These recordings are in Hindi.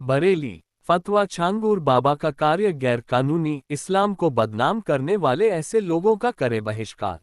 बरेली, फतवा छांगूर बाबा का कार्य गैर कानूनी, इस्लाम को बदनाम करने वाले ऐसे लोगों का करे बहिष्कार।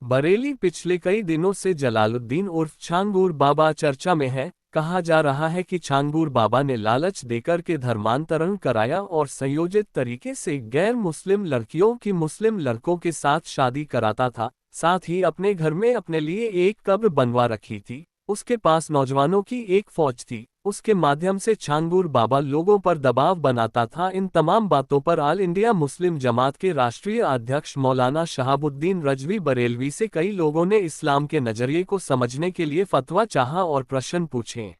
बरेली, पिछले कई दिनों से जलालुद्दीन उर्फ छांगूर बाबा चर्चा में है। कहा जा रहा है कि छांगूर बाबा ने लालच देकर के धर्मांतरण कराया और संयोजित तरीके से गैर मुस्लिम लड़कियों की मुस्लिम लड़कों के साथ शादी कराता था। साथ ही अपने घर में अपने लिए एक कब्र बनवा रखी थी। उसके पास नौजवानों की एक फौज थी। उसके माध्यम से छांगूर बाबा लोगों पर दबाव बनाता था। इन तमाम बातों पर ऑल इंडिया मुस्लिम जमात के राष्ट्रीय अध्यक्ष मौलाना शहाबुद्दीन रजवी बरेलवी से कई लोगों ने इस्लाम के नजरिए को समझने के लिए फतवा चाहा और प्रश्न पूछे।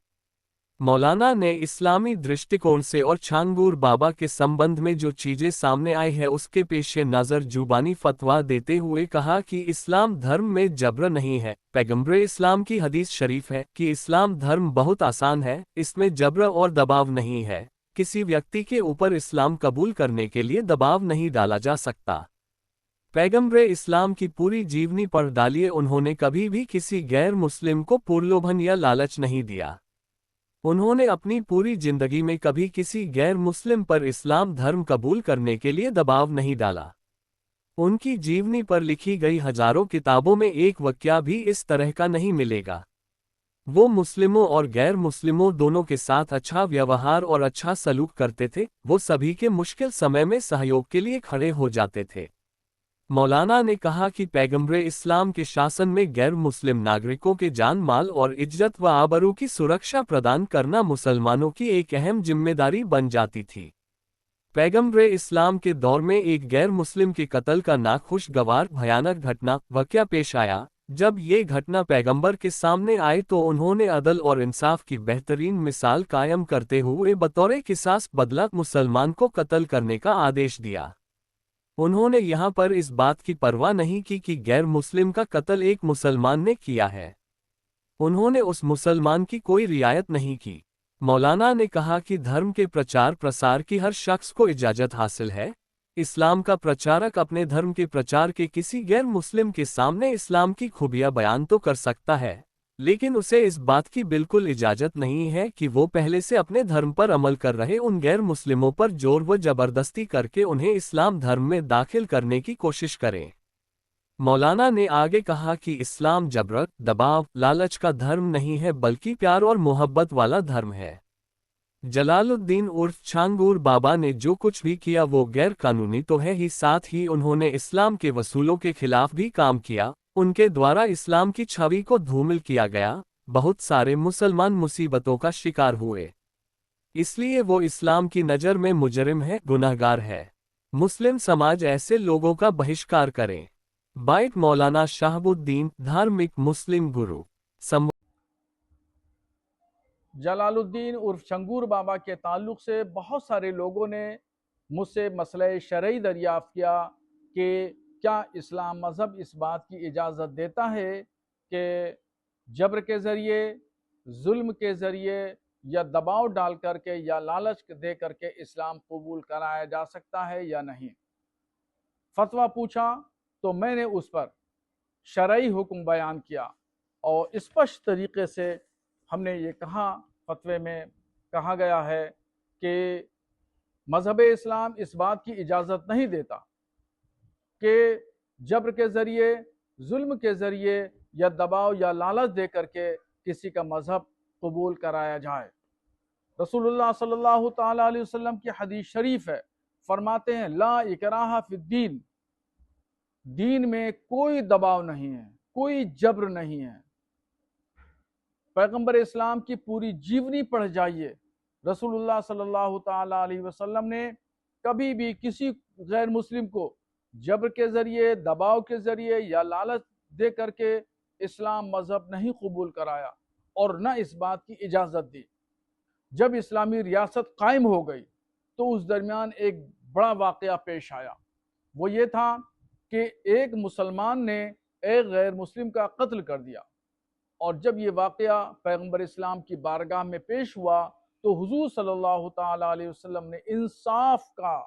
मौलाना ने इस्लामी दृष्टिकोण से और छांगूर बाबा के संबंध में जो चीजें सामने आई है उसके पेशे नज़र जुबानी फतवा देते हुए कहा कि इस्लाम धर्म में जबर नहीं है। पैगंबर इस्लाम की हदीस शरीफ है कि इस्लाम धर्म बहुत आसान है, इसमें जबर और दबाव नहीं है। किसी व्यक्ति के ऊपर इस्लाम कबूल करने के लिए दबाव नहीं डाला जा सकता। पैगंबर इस्लाम की पूरी जीवनी पढ़ डालिए, उन्होंने कभी भी किसी गैर मुस्लिम को प्रलोभन या लालच नहीं दिया। उन्होंने अपनी पूरी जिंदगी में कभी किसी गैर मुस्लिम पर इस्लाम धर्म कबूल करने के लिए दबाव नहीं डाला। उनकी जीवनी पर लिखी गई हजारों किताबों में एक वाक्या भी इस तरह का नहीं मिलेगा। वो मुस्लिमों और गैर मुस्लिमों दोनों के साथ अच्छा व्यवहार और अच्छा सलूक करते थे। वो सभी के मुश्किल समय में सहयोग के लिए खड़े हो जाते थे। मौलाना ने कहा कि पैगंबर इस्लाम के शासन में गैर मुस्लिम नागरिकों के जान माल और इज्जत व आबरू की सुरक्षा प्रदान करना मुसलमानों की एक अहम जिम्मेदारी बन जाती थी। पैगंबर इस्लाम के दौर में एक गैर मुस्लिम के कत्ल का नाखुशगवार भयानक घटना वाक़या पेश आया। जब ये घटना पैगंबर के सामने आई तो उन्होंने अदल और इंसाफ की बेहतरीन मिसाल कायम करते हुए बतौर किसास बदला मुसलमान को कत्ल करने का आदेश दिया। उन्होंने यहाँ पर इस बात की परवाह नहीं की कि गैर मुस्लिम का कत्ल एक मुसलमान ने किया है। उन्होंने उस मुसलमान की कोई रियायत नहीं की। मौलाना ने कहा कि धर्म के प्रचार प्रसार की हर शख्स को इजाज़त हासिल है। इस्लाम का प्रचारक अपने धर्म के प्रचार के किसी गैर मुस्लिम के सामने इस्लाम की खूबियां बयान तो कर सकता है, लेकिन उसे इस बात की बिल्कुल इजाज़त नहीं है कि वो पहले से अपने धर्म पर अमल कर रहे उन गैर मुस्लिमों पर जोर व जबरदस्ती करके उन्हें इस्लाम धर्म में दाखिल करने की कोशिश करें। मौलाना ने आगे कहा कि इस्लाम जबर, दबाव, लालच का धर्म नहीं है बल्कि प्यार और मोहब्बत वाला धर्म है। जलालुद्दीन उर्फ छांगूर बाबा ने जो कुछ भी किया वो गैर कानूनी तो है ही, साथ ही उन्होंने इस्लाम के वसूलों के खिलाफ भी काम किया। उनके द्वारा इस्लाम की छवि को धूमिल किया गया। बहुत सारे मुसलमान मुसीबतों का शिकार हुए, इसलिए वो इस्लाम की नज़र में मुजरिम है, गुनहगार है। मुस्लिम समाज ऐसे लोगों का बहिष्कार करे। बाइट मौलाना शहाबुद्दीन, धार्मिक मुस्लिम गुरु। जलालुद्दीन उर्फ छंगूर बाबा के ताल्लुक से बहुत सारे लोगों ने मुझसे मसले शरई दरियाफ़्त किया कि क्या इस्लाम मज़हब इस बात की इजाज़त देता है कि जबर के ज़रिए, जुल्म के ज़रिए या दबाव डाल करके या लालच दे करके इस्लाम कबूल कराया जा सकता है या नहीं। फतवा पूछा तो मैंने उस पर शरई हुक्म बयान किया और स्पष्ट तरीके से हमने ये कहा, फतवे में कहा गया है कि मज़हब इस्लाम इस बात की इजाज़त नहीं देता कि जबर के ज़रिए, जुल्म के ज़रिए या दबाव या लालच दे करके किसी का मज़हब कबूल कराया जाए। रसूलुल्लाह सल्लल्लाहु ताला अलैहि वसल्लम की हदीस शरीफ है, फरमाते हैं ला इकराहा फिद्दीन, दीन में कोई दबाव नहीं है, कोई जबर नहीं है। पैगंबर इस्लाम की पूरी जीवनी पढ़ जाइए। रसूलुल्लाह सल्लल्लाहु ताला अलैहि वसल्लम ने कभी भी किसी गैर मुस्लिम को जबर के ज़रिए, दबाव के ज़रिए या लालच दे करके इस्लाम मज़हब नहीं कबूल कराया और न इस बात की इजाज़त दी। जब इस्लामी रियासत कायम हो गई तो उस दरमियान एक बड़ा वाक़या पेश आया। वो ये था कि एक मुसलमान ने एक गैर मुस्लिम का कत्ल कर दिया और जब ये वाक़या पैगंबर इस्लाम की बारगाह में पेश हुआ तो हुजूर सल्लल्लाहु ताला अलैहि वसल्लम ने इंसाफ का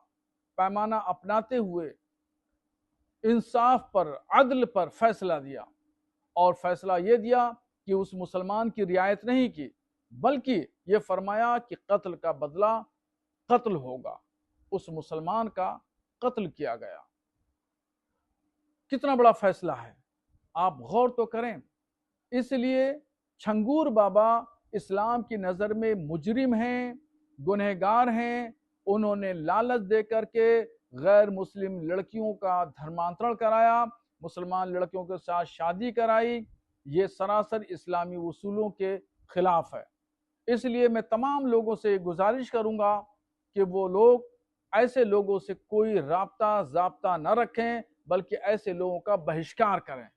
पैमाना अपनाते हुए इंसाफ पर, अदल पर फैसला दिया और फैसला ये दिया कि उस मुसलमान की रियायत नहीं की बल्कि ये फरमाया कि कत्ल का बदला कत्ल होगा। उस मुसलमान का कत्ल किया गया। कितना बड़ा फैसला है, आप गौर तो करें। इसलिए छंगूर बाबा इस्लाम की नज़र में मुजरिम हैं, गुनहगार हैं। उन्होंने लालच दे करके गैर मुस्लिम लड़कियों का धर्मांतरण कराया, मुसलमान लड़कियों के साथ शादी कराई। ये सरासर इस्लामी उसूलों के खिलाफ है। इसलिए मैं तमाम लोगों से गुजारिश करूंगा कि वो लोग ऐसे लोगों से कोई राब्ता ज़ाब्ता न रखें, बल्कि ऐसे लोगों का बहिष्कार करें।